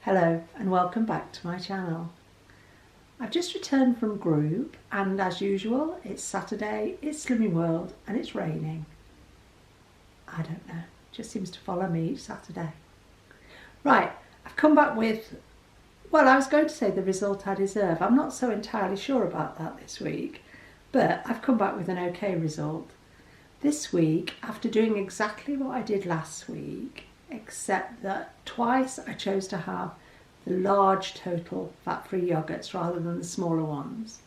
Hello and welcome back to my channel. I've just returned from group and as usual it's Saturday, it's Slimming World and it's raining. I don't know, it just seems to follow me each Saturday. Right, I've come back with, well, I was going to say the result I deserve. I'm not so entirely sure about that this week, but I've come back with an okay result. This week, after doing exactly what I did last week, except that twice I chose to have the large total fat-free yogurts rather than the smaller ones.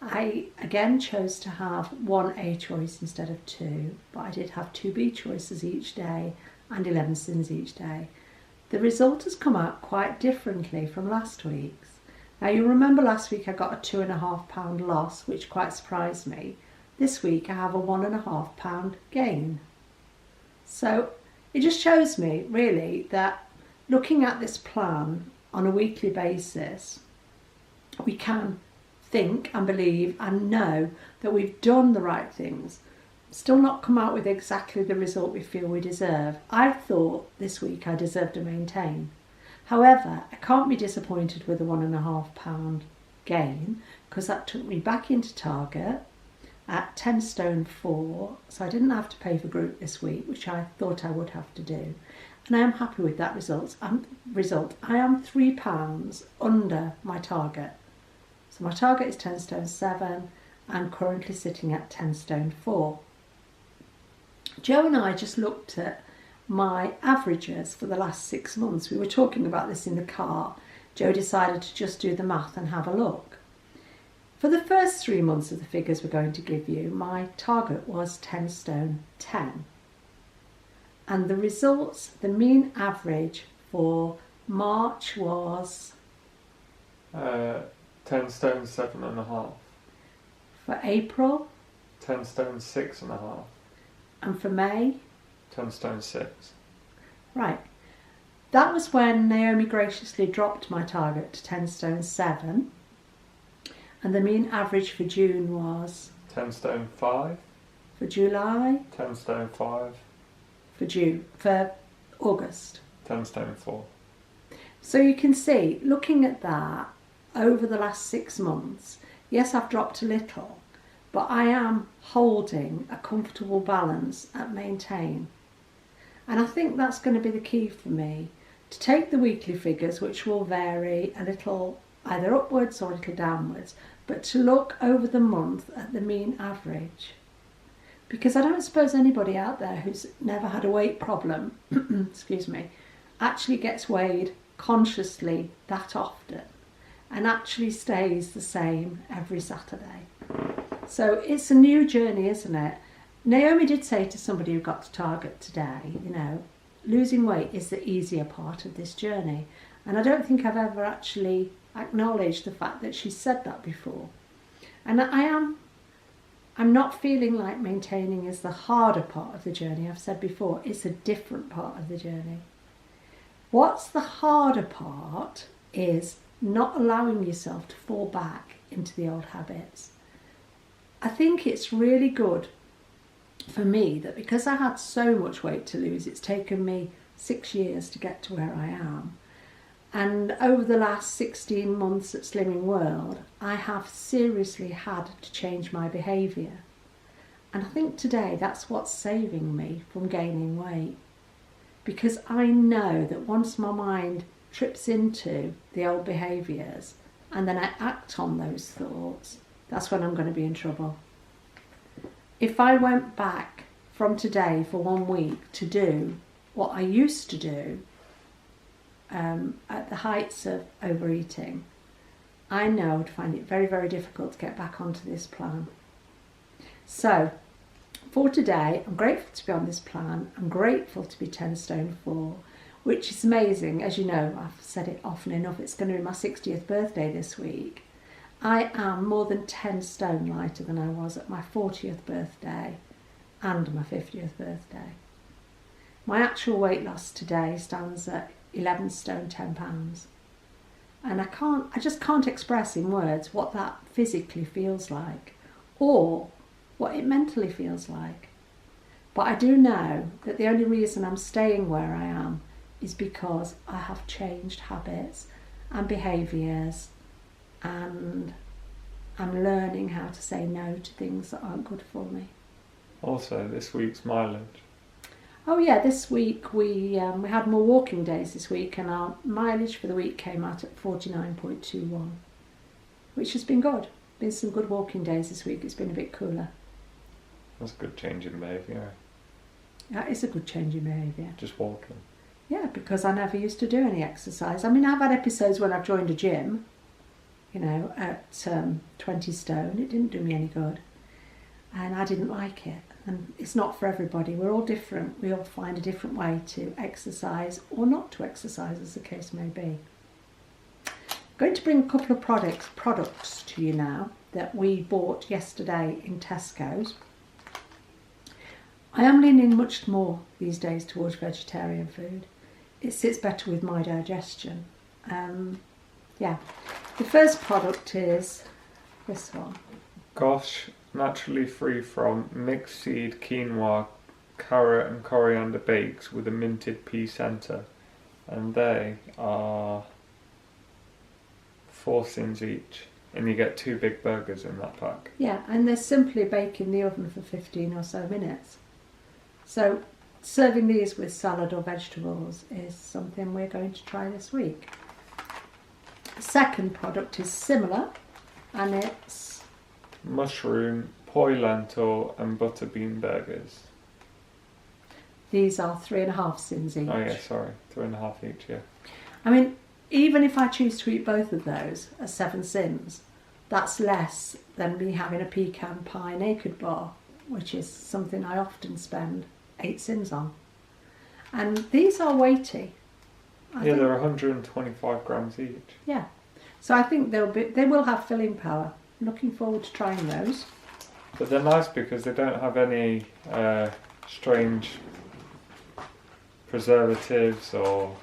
I again chose to have one A choice instead of two, but I did have two B choices each day and 11 sins each day. The result has come out quite differently from last week's. Now you remember last week I got a £2.5 loss, which quite surprised me. This week I have a £1.5 gain. So it just shows me really that looking at this plan on a weekly basis, we can think and believe and know that we've done the right things, still not come out with exactly the result we feel we deserve. I thought this week I deserved to maintain. However, I can't be disappointed with the £1.5 gain because that took me back into target at 10 stone 4, so I didn't have to pay for group this week, which I thought I would have to do, and I am happy with that result. I am £3 under my target, so my target is 10 stone 7. I'm currently sitting at 10 stone 4. Joe and I just looked at my averages for the last 6 months. We were talking about this in the car. Joe decided to just do the math and have a look. For the first 3 months of the figures we're going to give you, my target was 10 stone 10. And the results, the mean average for March was 10 stone 7.5. For April 10 stone 6.5. and for May 10 stone 6. Right. That was when Naomi graciously dropped my target to 10 stone 7. And the mean average for June was 10 stone 5. for July, 10 stone 5. for August. 10 stone 4. So you can see, looking at that over the last 6 months, yes, I've dropped a little, but I am holding a comfortable balance at maintain. And I think that's going to be the key for me, to take the weekly figures, which will vary a little either upwards or a little downwards, but to look over the month at the mean average. Because I don't suppose anybody out there who's never had a weight problem, excuse me, actually gets weighed consciously that often and actually stays the same every Saturday. So it's a new journey, isn't it? Naomi did say to somebody who got to target today, you know, losing weight is the easier part of this journey. And I don't think I've ever actually acknowledged the fact that she said that before. And I'm not feeling like maintaining is the harder part of the journey. I've said before, it's a different part of the journey. What's the harder part is not allowing yourself to fall back into the old habits. I think it's really good for me that because I had so much weight to lose, it's taken me 6 years to get to where I am. And over the last 16 months at Slimming World, I have seriously had to change my behaviour. And I think today that's what's saving me from gaining weight. Because I know that once my mind trips into the old behaviours and then I act on those thoughts, that's when I'm going to be in trouble. If I went back from today for 1 week to do what I used to do, at the heights of overeating, I know I would find it very, very difficult to get back onto this plan. So for today, I'm grateful to be on this plan. I'm grateful to be 10 stone 4, which is amazing. As you know, I've said it often enough, it's going to be my 60th birthday this week. I am more than 10 stone lighter than I was at my 40th birthday and my 50th birthday. My actual weight loss today stands at 11 stone 10 pounds, and I just can't express in words what that physically feels like or what it mentally feels like. But I do know that the only reason I'm staying where I am is because I have changed habits and behaviours, and I'm learning how to say no to things that aren't good for me. Also, this week's mileage. Oh yeah, this week we had more walking days this week, and our mileage for the week came out at 49.21, which has been good. Been some good walking days this week. It's been a bit cooler. That's a good change in behaviour. That is a good change in behaviour. Just walking. Yeah, because I never used to do any exercise. I mean, I've had episodes when I've joined a gym, you know, at 20 stone. It didn't do me any good. And I didn't like it. And it's not for everybody. We're all different. We all find a different way to exercise or not to exercise, as the case may be. I'm going to bring a couple of products to you now that we bought yesterday in Tesco's. I am leaning much more these days towards vegetarian food. It sits better with my digestion. Yeah. The first product is this one. Gosh, naturally free from mixed seed quinoa, carrot and coriander bakes with a minted pea centre. And they are 4 cents each. And you get 2 big burgers in that pack. Yeah, and they're simply baked in the oven for 15 or so minutes. So serving these with salad or vegetables is something we're going to try this week. The second product is similar, and it's Mushroom, poi lentil and butter bean burgers. these are 3.5 cents each. Oh yeah, sorry, 3.5 each, yeah. I mean, even if I choose to eat both of those at 7 cents, that's less than me having a pecan pie naked bar, which is something I often spend 8 cents on. And these are weighty. I think, they're 125 grams each. yeah. So I think they will have filling power. I'm looking forward to trying those. But they're nice because they don't have any strange preservatives or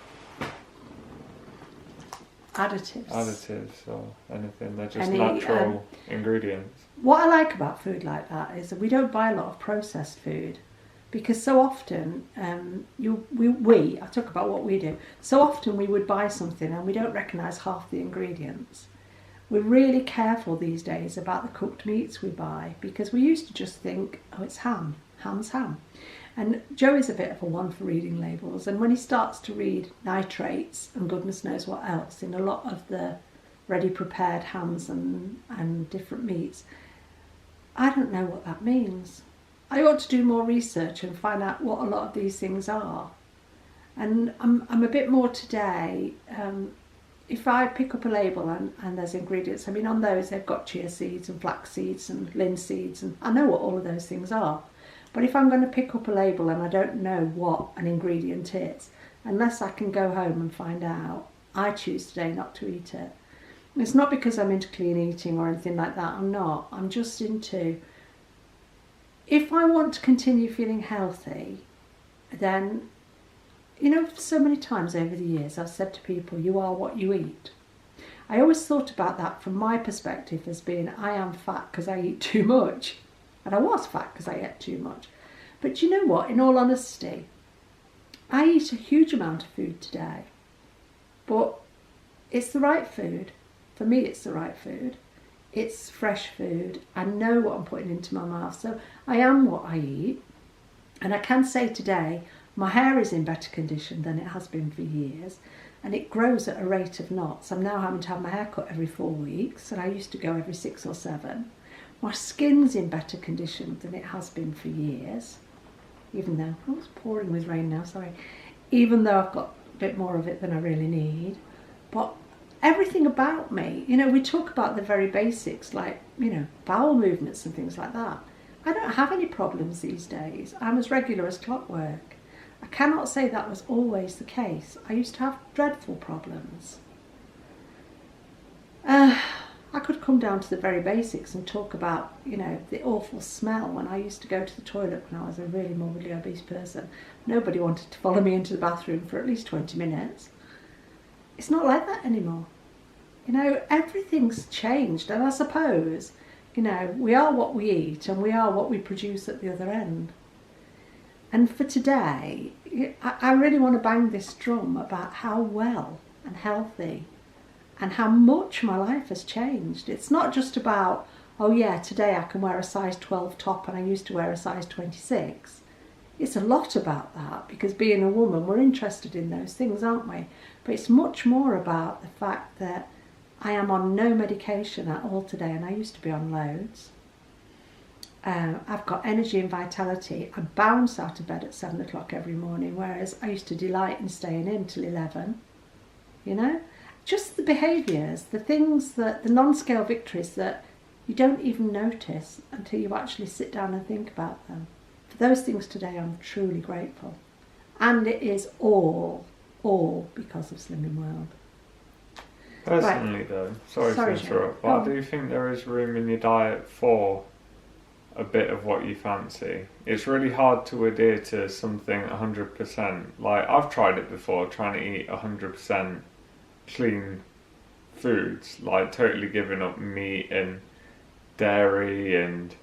Additives. or anything. They're just Any, natural ingredients. What I like about food like that is that we don't buy a lot of processed food, because so often I talk about what we do. So often we would buy something and we don't recognise half the ingredients. We're really careful these days about the cooked meats we buy, because we used to just think, oh, it's ham. Ham's ham. And Joe is a bit of a one for reading labels, and when he starts to read nitrates and goodness knows what else in a lot of the ready prepared hams and different meats, I don't know what that means. I ought to do more research and find out what a lot of these things are. And I'm a bit more today, if I pick up a label and there's ingredients, I mean on those they've got chia seeds and flax seeds and linseeds, and I know what all of those things are. But if I'm going to pick up a label and I don't know what an ingredient is, unless I can go home and find out, I choose today not to eat it. It's not because I'm into clean eating or anything like that, I'm not. I'm just into, if I want to continue feeling healthy, then, you know, so many times over the years I've said to people, you are what you eat. I always thought about that from my perspective as being, I am fat because I eat too much. And I was fat because I ate too much. But you know what, in all honesty, I eat a huge amount of food today. But it's the right food. For me, it's the right food. It's fresh food. I know what I'm putting into my mouth. So I am what I eat. And I can say today, my hair is in better condition than it has been for years. And it grows at a rate of knots. I'm now having to have my hair cut every 4 weeks. And I used to go every 6 or 7. My skin's in better condition than it has been for years. Even though, oh, it's pouring with rain now, sorry. Even though I've got a bit more of it than I really need. But everything about me, you know, we talk about the very basics, like, you know, bowel movements and things like that. I don't have any problems these days. I'm as regular as clockwork. I cannot say that was always the case. I used to have dreadful problems. I could come down to the very basics and talk about, you know, the awful smell when I used to go to the toilet when I was a really morbidly obese person. Nobody wanted to follow me into the bathroom for at least 20 minutes. It's not like that anymore. You know, everything's changed, and I suppose, you know, we are what we eat and we are what we produce at the other end. And for today, I really want to bang this drum about how well and healthy and how much my life has changed. It's not just about, oh yeah, today I can wear a size 12 top and I used to wear a size 26. It's a lot about that, because being a woman, we're interested in those things, aren't we? But it's much more about the fact that I am on no medication at all today, and I used to be on loads. I've got energy and vitality. I bounce out of bed at 7 o'clock every morning, whereas I used to delight in staying in till 11. You know, just the behaviours, the things that, the non-scale victories that you don't even notice until you actually sit down and think about them. For those things today, I'm truly grateful. And it is all because of Slimming World. Personally though, sorry to interrupt, but I do think there is room in your diet for a bit of what you fancy. It's really hard to adhere to something 100%. Like, I've tried it before, trying to eat 100% clean foods, like totally giving up meat and dairy and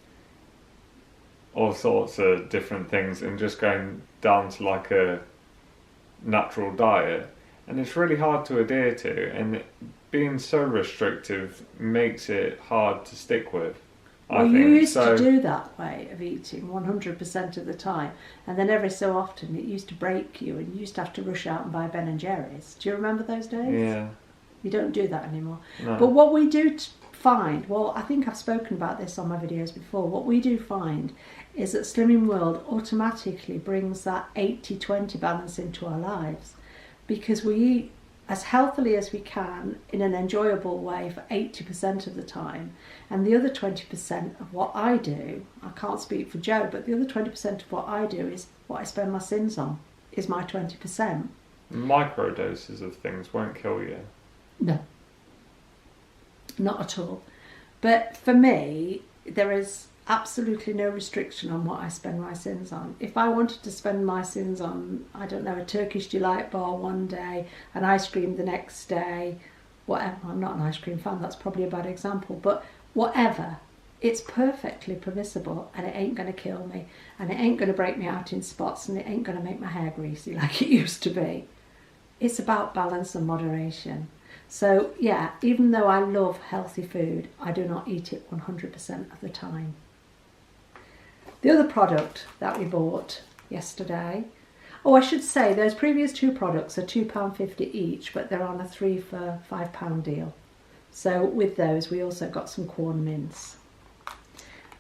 all sorts of different things and just going down to like a natural diet. And it's really hard to adhere to, and being so restrictive makes it hard to stick with. Well, you used to do that way of eating 100% of the time, and then every so often it used to break you, and you used to have to rush out and buy Ben & Jerry's. Do you remember those days? Yeah. You don't do that anymore. No. But what we do find, well, I think I've spoken about this on my videos before, what we do find is that Slimming World automatically brings that 80-20 balance into our lives, because we eat as healthily as we can in an enjoyable way for 80% of the time, and the other 20% of what I do, I can't speak for Joe, but the other 20% of what I do is what I spend my sins on, is my 20%. Micro doses of things won't kill you. No, not at all. But for me, there is absolutely no restriction on what I spend my sins on. If I wanted to spend my sins on, I don't know, a Turkish delight bar one day, an ice cream the next day, whatever. I'm not an ice cream fan, that's probably a bad example, but whatever, it's perfectly permissible, and it ain't going to kill me, and it ain't going to break me out in spots, and it ain't going to make my hair greasy like it used to be. It's about balance and moderation. So yeah, even though I love healthy food, I do not eat it 100% of the time. The other product that we bought yesterday, oh, I should say those previous two products are £2.50 each, but they're on a 3 for £5 deal. So with those we also got some corn mince.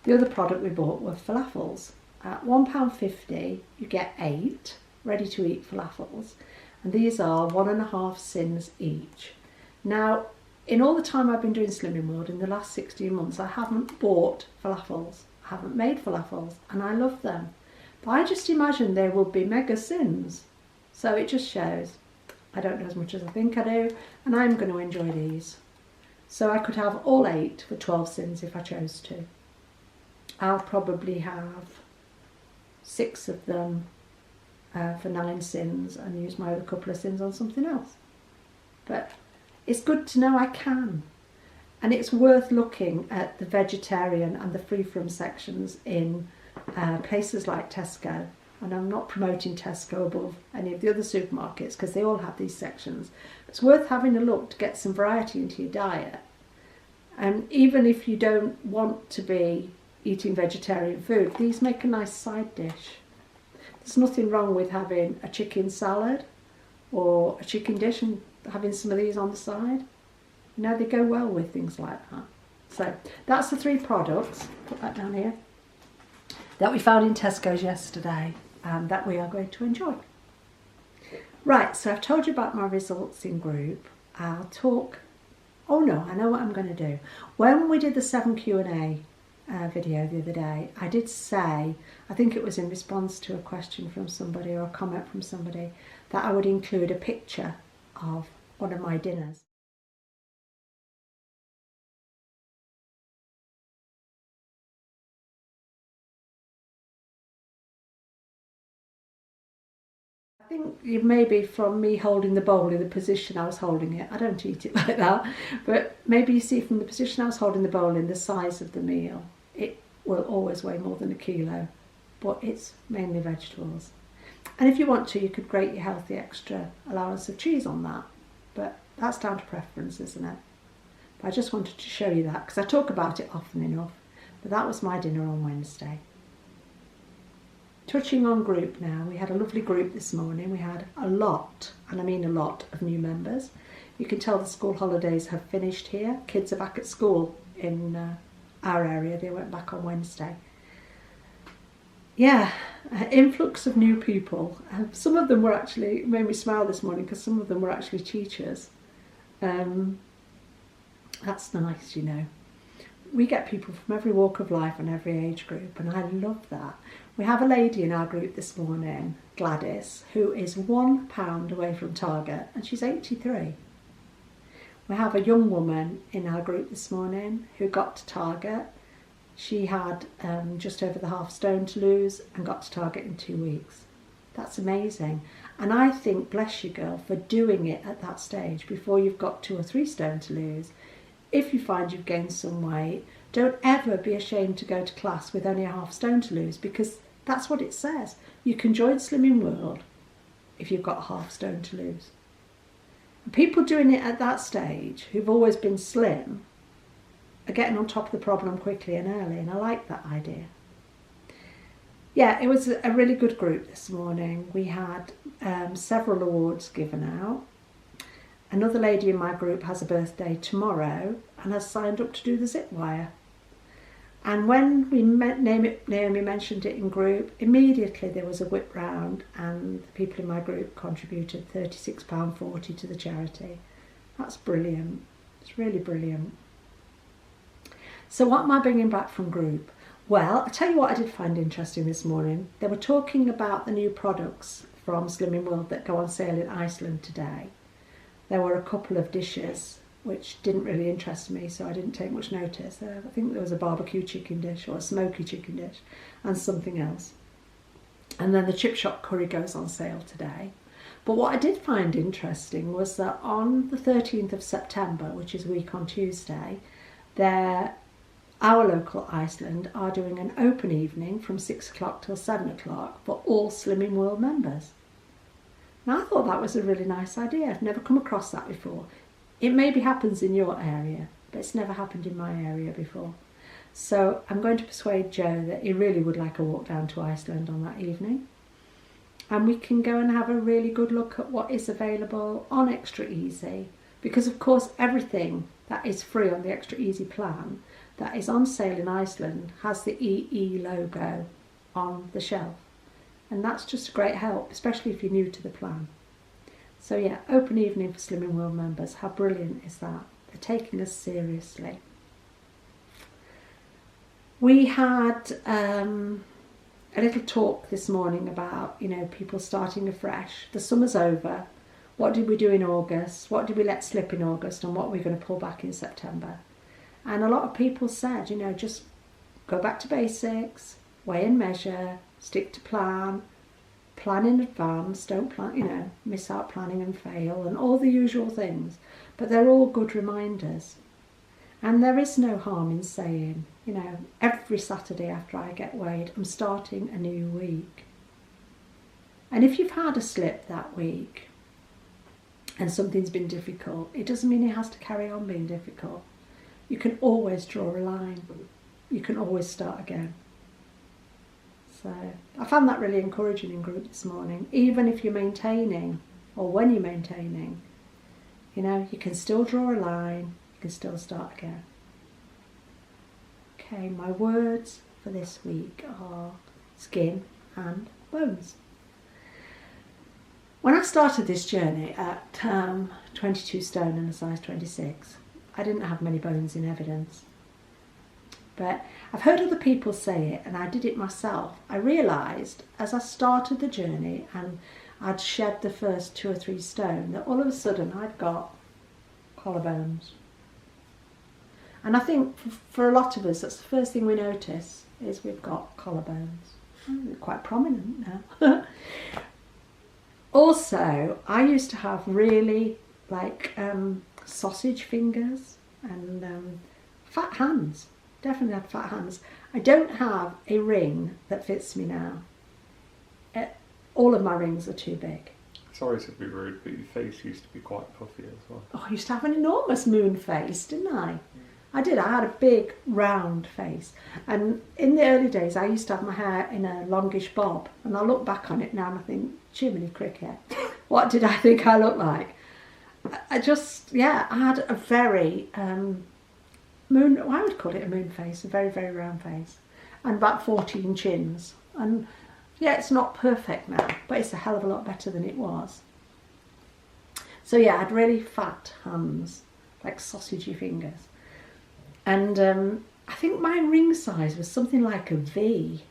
The other product we bought were falafels. At £1.50 you get 8 ready to eat falafels, and these are 1.5 sins each. Now, in all the time I've been doing Slimming World, in the last 16 months, I haven't bought falafels. I haven't made falafels, and I love them. But I just imagine they will be mega sins. So it just shows I don't know as much as I think I do, and I'm going to enjoy these. So I could have all 8 for 12 sins if I chose to. I'll probably have 6 of them for 9 sins and use my other couple of sins on something else. But it's good to know I can. And it's worth looking at the vegetarian and the free-from sections in places like Tesco. And I'm not promoting Tesco above any of the other supermarkets because they all have these sections. It's worth having a look to get some variety into your diet. And even if you don't want to be eating vegetarian food, these make a nice side dish. There's nothing wrong with having a chicken salad or a chicken dish and having some of these on the side. You know, they go well with things like that. So that's the 3 products, put that down here, that we found in Tesco's yesterday and that we are going to enjoy. Right, so I've told you about my results in group. I'll talk, oh no, I know what I'm going to do. When we did the 7 Q&A video the other day, I did say, I think it was in response to a question from somebody or a comment from somebody, that I would include a picture of one of my dinners. I think it may be from me holding the bowl in the position I was holding it. I don't eat it like that, but maybe you see from the position I was holding the bowl in the size of the meal, it will always weigh more than 1 kilo. but it's mainly vegetables. And if you want to, you could grate your healthy extra allowance of cheese on that, but that's down to preference, isn't it? But I just wanted to show you that because I talk about it often enough. But that was my dinner on Wednesday. Touching on group now, we had a lovely group this morning. We had a lot, and I mean a lot, of new members. You can tell the school holidays have finished here. Kids are back at school in our area. They went back on Wednesday. Yeah, influx of new people. Some of them were actually, made me smile this morning because some of them were actually teachers. That's nice, you know. We get people from every walk of life and every age group, and I love that. We have a lady in our group this morning, Gladys, who is £1 away from Target, and she's 83. We have a young woman in our group this morning who got to Target. She had just over the half stone to lose and got to Target in 2 weeks. That's amazing. And I think, bless you girl, for doing it at that stage before you've got 2 or 3 stone to lose. If you find you've gained some weight, don't ever be ashamed to go to class with only a half stone to lose, because that's what it says. You can join Slimming World if you've got a half stone to lose. And people doing it at that stage, who've always been slim, are getting on top of the problem quickly and early, and I like that idea. Yeah, it was a really good group this morning. We had several awards given out. Another lady in my group has a birthday tomorrow and has signed up to do the zip wire. And when Naomi mentioned it in group, immediately there was a whip round and the people in my group contributed £36.40 to the charity. That's brilliant. It's really brilliant. So what am I bringing back from group? Well, I tell you what I did find interesting this morning. They were talking about the new products from Slimming World that go on sale in Iceland today. There were a couple of dishes which didn't really interest me, so I didn't take much notice. I think there was a barbecue chicken dish or a smoky chicken dish and something else. And then the chip shop curry goes on sale today. But what I did find interesting was that on the 13th of September, which is a week on Tuesday, our local Iceland are doing an open evening from 6 o'clock till 7 o'clock for all Slimming World members. Now I thought that was a really nice idea. I've never come across that before. It maybe happens in your area, but it's never happened in my area before. So I'm going to persuade Joe that he really would like a walk down to Iceland on that evening. And we can go and have a really good look at what is available on Extra Easy. Because of course everything that is free on the Extra Easy plan that is on sale in Iceland has the EE logo on the shelf. And that's just a great help, especially if you're new to the plan. So yeah, open evening for Slimming World members. How brilliant is that? They're taking us seriously. We had a little talk this morning about, you know, people starting afresh. The summer's over. What did we do in August? What did we let slip in August? And what are we going to pull back in September? And a lot of people said, you know, just go back to basics, weigh and measure, stick to plan in advance, don't plan, you know, miss out planning and fail, and all the usual things. But they're all good reminders. And there is no harm in saying, you know, every Saturday after I get weighed, I'm starting a new week. And if you've had a slip that week and something's been difficult, it doesn't mean it has to carry on being difficult. You can always draw a line. You can always start again. So I found that really encouraging in group this morning. Even if you're maintaining, or when you're maintaining, you know, you can still draw a line, you can still start again. Okay, my words for this week are skin and bones. When I started this journey at 22 stone and a size 26, I didn't have many bones in evidence. But I've heard other people say it, and I did it myself. I realised as I started the journey and I'd shed the first 2 or 3 stone that all of a sudden I'd got collarbones. And I think for a lot of us, that's the first thing we notice, is we've got collarbones. They're quite prominent now. Also, I used to have really sausage fingers and fat hands. Definitely had fat hands. I don't have a ring that fits me now. All of my rings are too big. Sorry to be rude, but your face used to be quite puffy as well. Oh, I used to have an enormous moon face, didn't I? I did. I had a big, round face. And in the early days, I used to have my hair in a longish bob. And I look back on it now and I think, Jiminy Cricket, what did I think I looked like? I had a very I would call it a moon face, a very, very round face. And about 14 chins. And yeah, it's not perfect now, but it's a hell of a lot better than it was. So yeah, I had really fat hands, like sausagey fingers. And I think my ring size was something like a V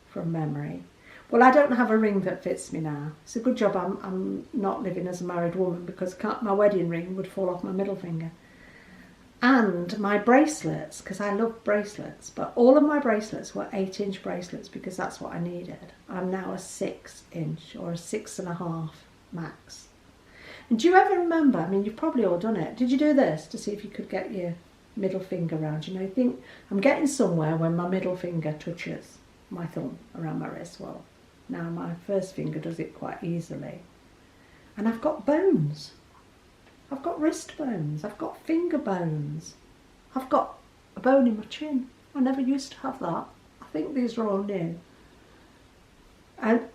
from memory. Well, I don't have a ring that fits me now. It's a good job I'm not living as a married woman, because my wedding ring would fall off my middle finger. And my bracelets, because I love bracelets, but all of my bracelets were 8-inch bracelets because that's what I needed. I'm now a 6-inch or a 6.5 max. And do you ever remember, I mean, you've probably all done it, did you do this to see if you could get your middle finger round? You know, you think, I'm getting somewhere when my middle finger touches my thumb around my wrist. Well, now my first finger does it quite easily. And I've got bones. I've got wrist bones, I've got finger bones, I've got a bone in my chin. I never used to have that. I think these are all new. And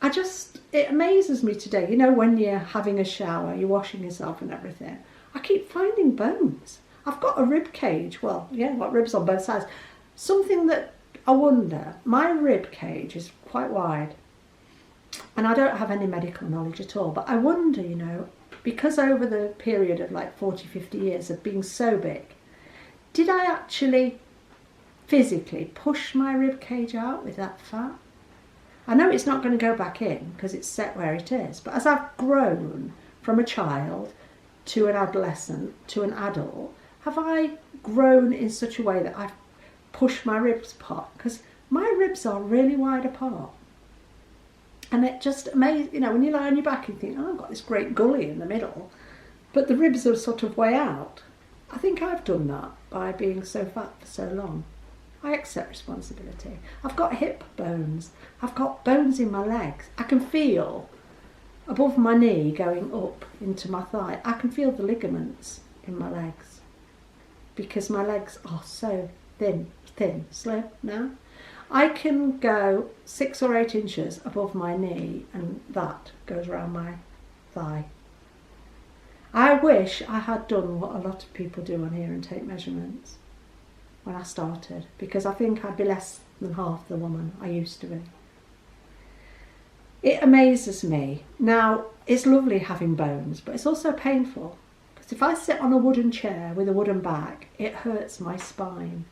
it amazes me today, you know, when you're having a shower, you're washing yourself and everything, I keep finding bones. I've got a rib cage, well, yeah, I've got ribs on both sides. Something that I wonder, my rib cage is quite wide, and I don't have any medical knowledge at all, but I wonder, you know, because over the period of like 40, 50 years of being so big, did I actually physically push my rib cage out with that fat? I know it's not going to go back in because it's set where it is, but as I've grown from a child to an adolescent to an adult, have I grown in such a way that I've pushed my ribs apart? Because my ribs are really wide apart. And it just amazes, you know, when you lie on your back and think, oh, I've got this great gully in the middle, but the ribs are sort of way out. I think I've done that by being so fat for so long. I accept responsibility. I've got hip bones. I've got bones in my legs. I can feel above my knee going up into my thigh. I can feel the ligaments in my legs because my legs are so thin, slim now. I can go 6 or 8 inches above my knee and that goes around my thigh. I wish I had done what a lot of people do on here and take measurements when I started, because I think I'd be less than half the woman I used to be. It amazes me. Now, it's lovely having bones, but it's also painful, because if I sit on a wooden chair with a wooden back, it hurts my spine,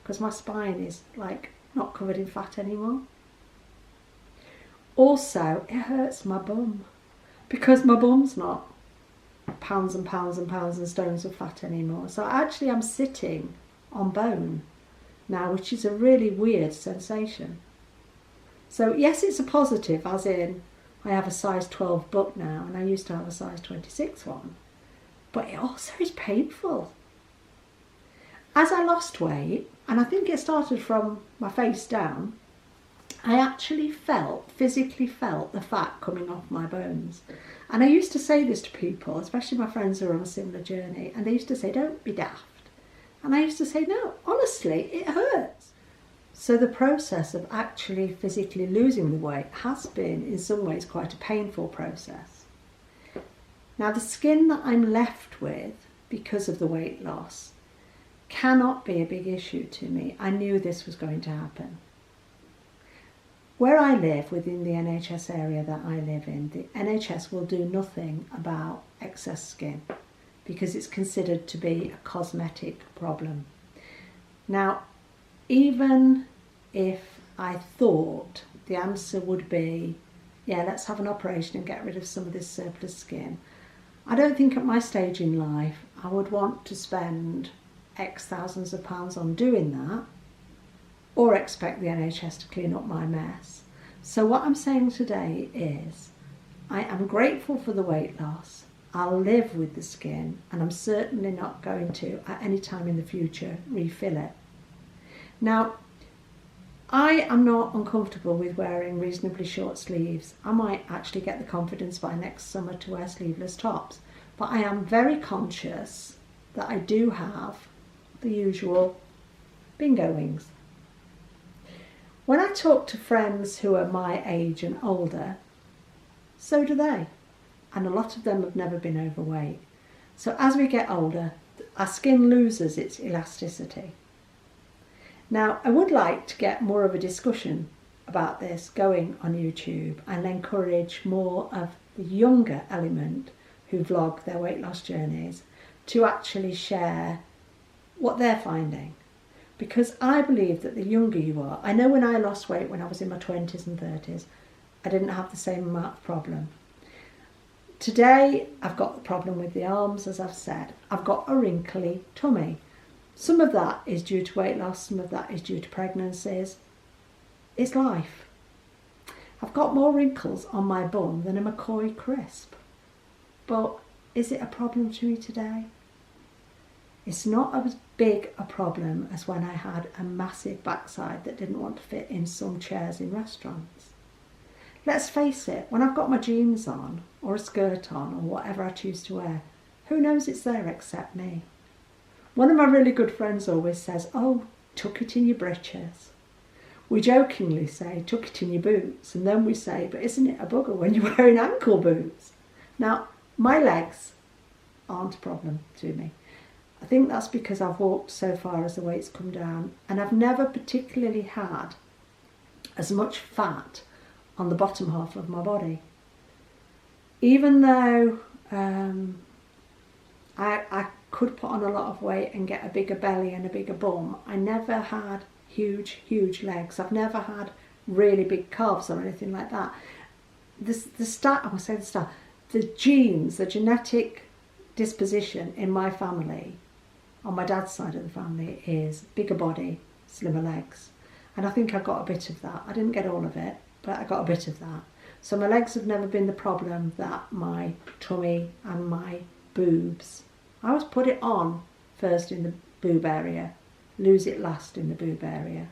because my spine is like not covered in fat anymore. Also, it hurts my bum because my bum's not pounds and pounds and pounds and stones of fat anymore. So actually I'm sitting on bone now, which is a really weird sensation. So yes, it's a positive, as in I have a size 12 butt now and I used to have a size 26 one, but it also is painful. As I lost weight, and I think it started from my face down, I actually physically felt the fat coming off my bones. And I used to say this to people, especially my friends who are on a similar journey, and they used to say, don't be daft. And I used to say, no, honestly, it hurts. So the process of actually physically losing the weight has been, in some ways, quite a painful process. Now, the skin that I'm left with, because of the weight loss, cannot be a big issue to me. I knew this was going to happen. Where I live, within the NHS area that I live in, the NHS will do nothing about excess skin because it's considered to be a cosmetic problem. Now, even if I thought the answer would be, yeah, let's have an operation and get rid of some of this surplus skin, I don't think at my stage in life I would want to spend X thousands of pounds on doing that, or expect the NHS to clean up my mess. So what I'm saying today is, I am grateful for the weight loss. I'll live with the skin, and I'm certainly not going to, at any time in the future, refill it. Now, I am not uncomfortable with wearing reasonably short sleeves. I might actually get the confidence by next summer to wear sleeveless tops. But I am very conscious that I do have the usual bingo wings. When I talk to friends who are my age and older, so do they. And a lot of them have never been overweight. So as we get older, our skin loses its elasticity. Now, I would like to get more of a discussion about this going on YouTube and encourage more of the younger element who vlog their weight loss journeys to actually share what they're finding. Because I believe that the younger you are, I know when I lost weight when I was in my 20s and 30s, I didn't have the same amount of problem. Today, I've got the problem with the arms, as I've said. I've got a wrinkly tummy. Some of that is due to weight loss, some of that is due to pregnancies. It's life. I've got more wrinkles on my bum than a McCoy crisp. But is it a problem to me today? It's not as big a problem as when I had a massive backside that didn't want to fit in some chairs in restaurants. Let's face it, when I've got my jeans on, or a skirt on, or whatever I choose to wear, who knows it's there except me? One of my really good friends always says, oh, tuck it in your breeches. We jokingly say, tuck it in your boots, and then we say, but isn't it a bugger when you're wearing ankle boots? Now, my legs aren't a problem to me. I think that's because I've walked so far as the weight's come down, and I've never particularly had as much fat on the bottom half of my body. Even though I could put on a lot of weight and get a bigger belly and a bigger bum, I never had huge legs. I've never had really big calves or anything like that. The genes, the genetic disposition in my family, on my dad's side of the family, is bigger body, slimmer legs. And I think I got a bit of that. I didn't get all of it, but I got a bit of that. So my legs have never been the problem that my tummy and my boobs. I always put it on first in the boob area, lose it last in the boob area.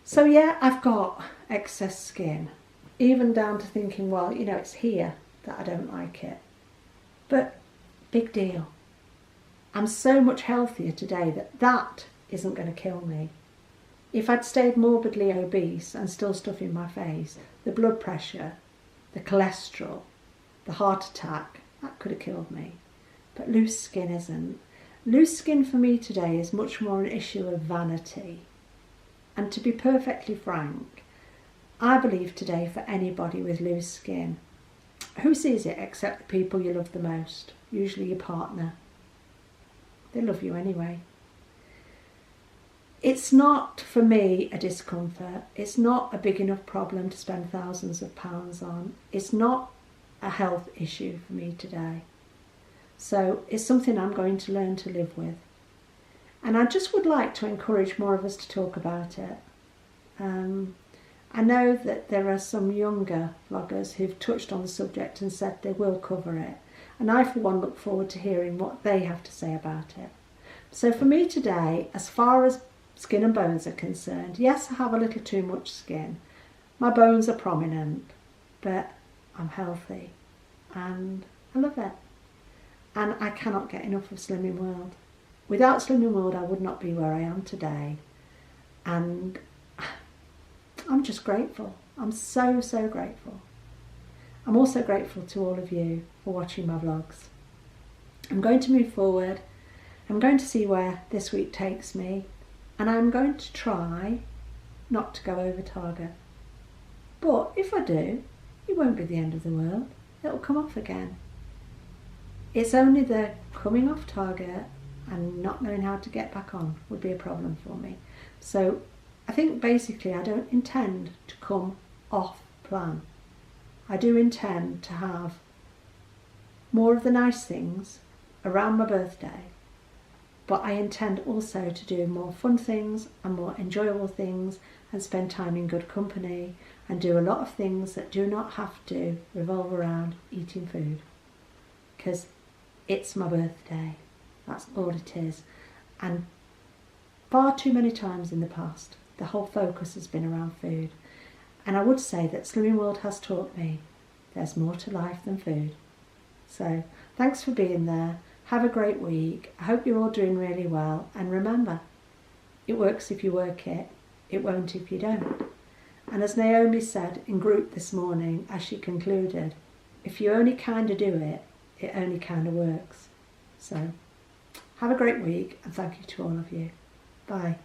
So yeah, I've got excess skin, even down to thinking, well, you know, it's here that I don't like it. But big deal. I'm so much healthier today that that isn't going to kill me. If I'd stayed morbidly obese and still stuff in my face, the blood pressure, the cholesterol, the heart attack, that could have killed me. But loose skin isn't. Loose skin for me today is much more an issue of vanity. And to be perfectly frank, I believe today for anybody with loose skin, who sees it except the people you love the most? Usually your partner. They love you anyway. It's not, for me, a discomfort. It's not a big enough problem to spend thousands of pounds on. It's not a health issue for me today. So it's something I'm going to learn to live with. And I just would like to encourage more of us to talk about it. I know that there are some younger vloggers who've touched on the subject and said they will cover it. And I, for one, look forward to hearing what they have to say about it. So for me today, as far as skin and bones are concerned, yes, I have a little too much skin. My bones are prominent, but I'm healthy and I love it. And I cannot get enough of Slimming World. Without Slimming World, I would not be where I am today. And I'm just grateful. I'm so grateful. I'm also grateful to all of you for watching my vlogs. I'm going to move forward. I'm going to see where this week takes me. And I'm going to try not to go over target. But if I do, it won't be the end of the world. It'll come off again. It's only the coming off target and not knowing how to get back on would be a problem for me. So I think basically I don't intend to come off plan. I do intend to have more of the nice things around my birthday, but I intend also to do more fun things and more enjoyable things and spend time in good company and do a lot of things that do not have to revolve around eating food. Because it's my birthday. That's all it is. And far too many times in the past, the whole focus has been around food. And I would say that Slimming World has taught me there's more to life than food. So thanks for being there. Have a great week. I hope you're all doing really well. And remember, it works if you work it. It won't if you don't. And as Naomi said in group this morning, as she concluded, if you only kind of do it, it only kind of works. So have a great week, and thank you to all of you. Bye.